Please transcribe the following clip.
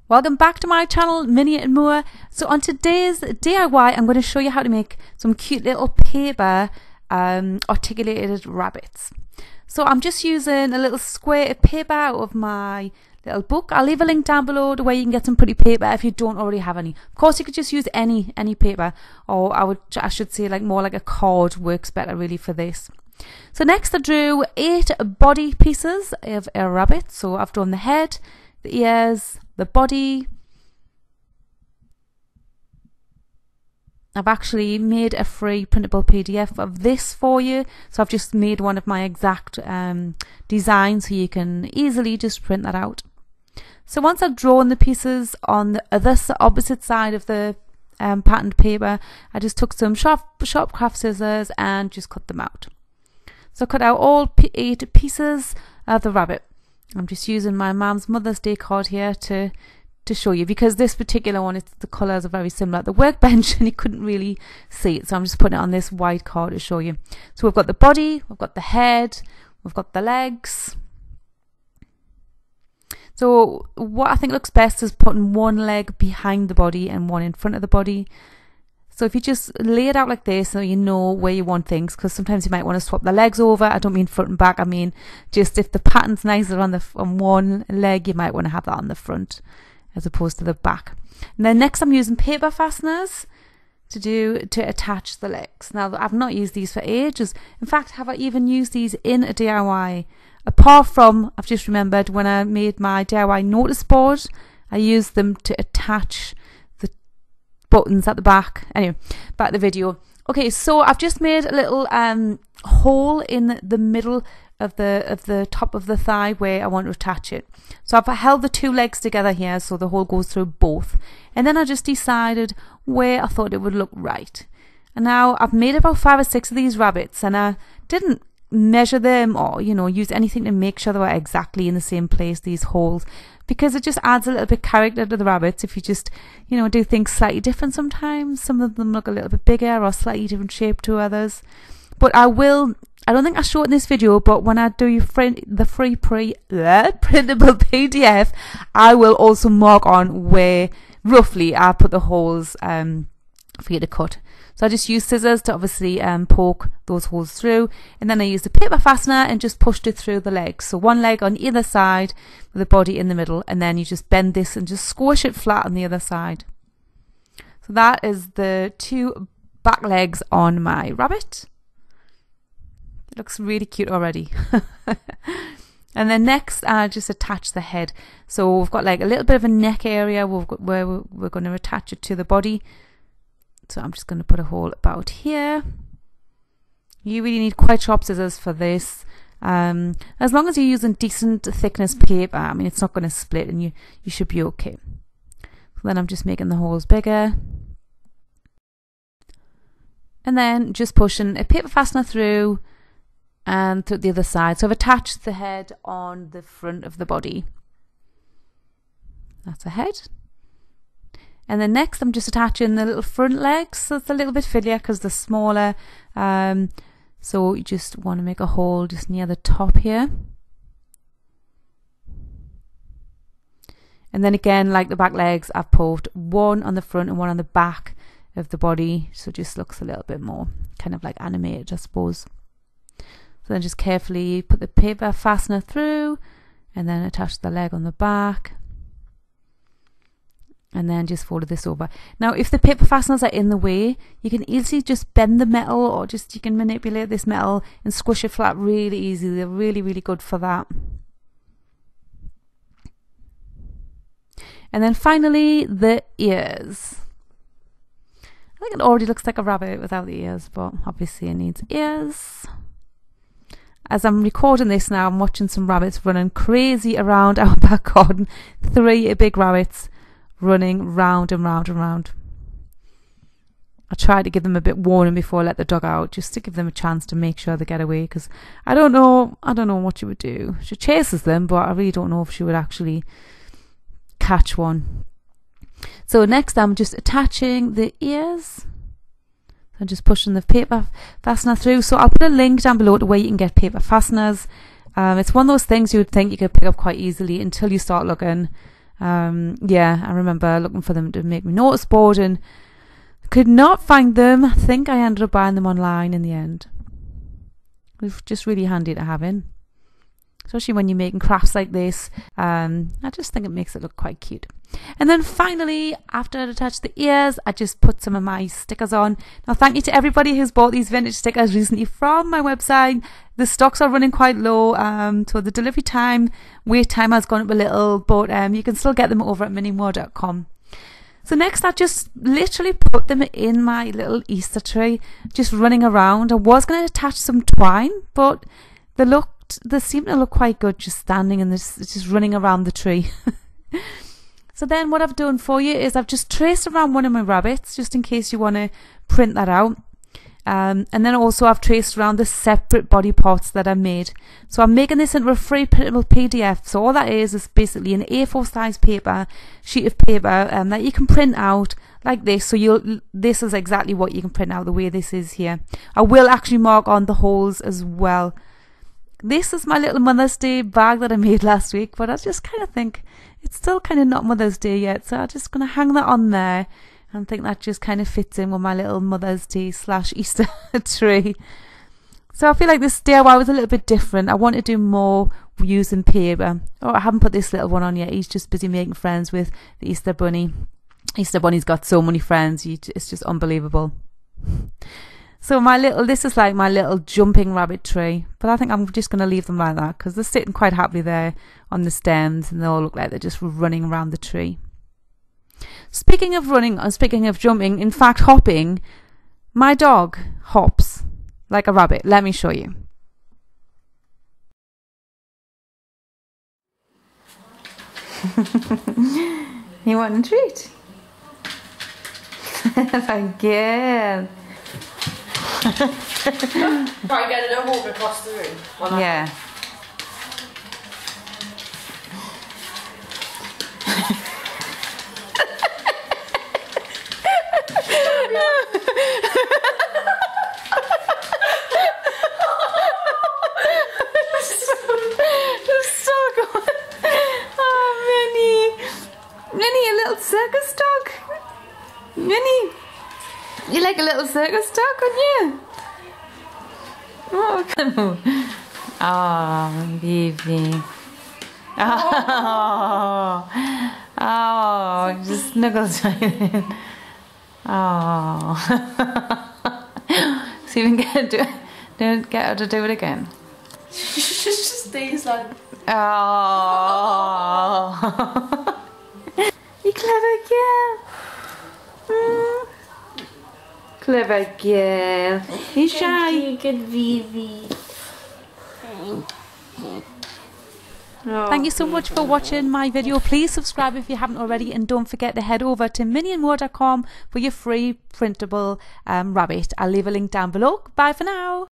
Welcome back to my channel, Minnie and Moore. So on today's DIY, I'm going to show you how to make some cute little paper articulated rabbits. So I'm just using a little square of paper out of my little book. I'll leave a link down below to where you can get some pretty paper if you don't already have any. Of course, you could just use any paper, or I should say like more like a card works better really for this. So next I drew 8 body pieces of a rabbit. So I've drawn the head, the ears, the body. I've actually made a free printable PDF of this for you, so I've just made one of my exact designs so you can easily just print that out. So once I've drawn the pieces on the opposite side of the patterned paper, I just took some sharp craft scissors and just cut them out. So I cut out all 8 pieces of the rabbit. I'm just using my mum's Mother's Day card here to show you, because this particular one, the colours are very similar at the workbench and you couldn't really see it, so I'm just putting it on this white card to show you. So we've got the body, we've got the head, we've got the legs. So what I think looks best is putting one leg behind the body and one in front of the body. So if you just lay it out like this, so you know where you want things, because sometimes you might want to swap the legs over. I don't mean front and back, I mean just if the pattern's nicer on one leg, you might want to have that on the front as opposed to the back. And then next I'm using paper fasteners to attach the legs. Now I've not used these for ages. In fact, have I even used these in a DIY? Apart from, I've just remembered when I made my DIY notice board, I used them to attach buttons at the back. Anyway, back to the video. Okay, so I've just made a little hole in the middle of the top of the thigh where I want to attach it. So I've held the 2 legs together here so the hole goes through both, and then I just decided where I thought it would look right. And now I've made about 5 or 6 of these rabbits, and I didn't measure them or use anything to make sure they were exactly in the same place, these holes, because it just adds a little bit of character to the rabbits if you just do things slightly different. Sometimes some of them look a little bit bigger or slightly different shape to others. But I don't think I show it in this video, but when I do the free printable PDF, I will also mark on where roughly I put the holes for you to cut. So I just used scissors to obviously poke those holes through, and then I used a paper fastener and just pushed it through the legs. So one leg on either side with the body in the middle, and then you just bend this and just squish it flat on the other side. So that is the 2 back legs on my rabbit. It looks really cute already. And then next I just attach the head. So we've got like a little bit of a neck area where we're going to attach it to the body. So I'm just going to put a hole about here. You really need quite sharp scissors for this. As long as you're using decent thickness paper, I mean it's not going to split, and you should be okay. So then I'm just making the holes bigger. And then just pushing a paper fastener through and through the other side. So I've attached the head on the front of the body. That's a head. And then next I'm just attaching the little front legs. So it's a little bit fiddlier because they're smaller. So you just want to make a hole just near the top here. And then again, like the back legs, I've poked one on the front and one on the back of the body. So it just looks a little bit more kind of like animated, I suppose. So then just carefully put the paper fastener through and then attach the leg on the back. And then just fold this over. Now if the paper fasteners are in the way, you can easily just bend the metal, or just you can manipulate this metal and squish it flat really easily. They're really, really good for that. And then finally the ears. I think it already looks like a rabbit without the ears, but obviously it needs ears. As I'm recording this now, I'm watching some rabbits running crazy around our back garden. 3 big rabbits running round and round and round. I try to give them a bit warning before I let the dog out, just to give them a chance to make sure they get away, because I don't know what she would do. She chases them, but I really don't know if she would actually catch one. So next I'm just attaching the ears. I'm just pushing the paper fastener through. So I'll put a link down below to where you can get paper fasteners. It's one of those things you would think you could pick up quite easily until you start looking. Yeah, I remember looking for them to make me notice board and could not find them. I think I ended up buying them online in the end. It's just really handy to have in, especially when you're making crafts like this. I just think it makes it look quite cute. And then finally, after I'd attached the ears, I just put some of my stickers on. Now, thank you to everybody who's bought these vintage stickers recently from my website. The stocks are running quite low, so the delivery time, wait time has gone up a little, but you can still get them over at minimore.com. So next, I just literally put them in my little Easter tree, just running around. I was going to attach some twine, but they seem to look quite good just standing and just running around the tree. So then what I've done for you is I've just traced around one of my rabbits, just in case you want to print that out. And then also I've traced around the separate body parts that I made. So I'm making this into a free printable PDF. So all that is basically an A4 size sheet of paper that you can print out like this. So this is exactly what you can print out the way this is here. I will actually mark on the holes as well. This is my little Mother's Day bag that I made last week, but I just kind of think it's still kind of not Mother's Day yet. So I'm just going to hang that on there. I think that just kind of fits in with my little Mother's Day / Easter tree. So I feel like this DIY was a little bit different. I want to do more using paper. Oh, I haven't put this little one on yet. He's just busy making friends with the Easter Bunny. Easter Bunny's got so many friends. It's just unbelievable. So this is like my little jumping rabbit tree. But I think I'm just going to leave them like that because they're sitting quite happily there on the stems and they all look like they're just running around the tree. Speaking of running and speaking of jumping, in fact hopping, my dog hops like a rabbit. Let me show you. You want a treat? Again. Try and get it and walk across the room. Yeah. Circus dog. Minnie, you like a little circus dog, aren't you? Oh, come on. Oh, baby. Oh, just snuggles right in. Oh. So you can don't get her to do it again. Just stays like. Oh. You clever girl. Clever girl. He's shy. You good Vivi. Thank you so much for watching my video. Please subscribe if you haven't already, and don't forget to head over to miniandmore.com for your free printable rabbit. I'll leave a link down below. Bye for now.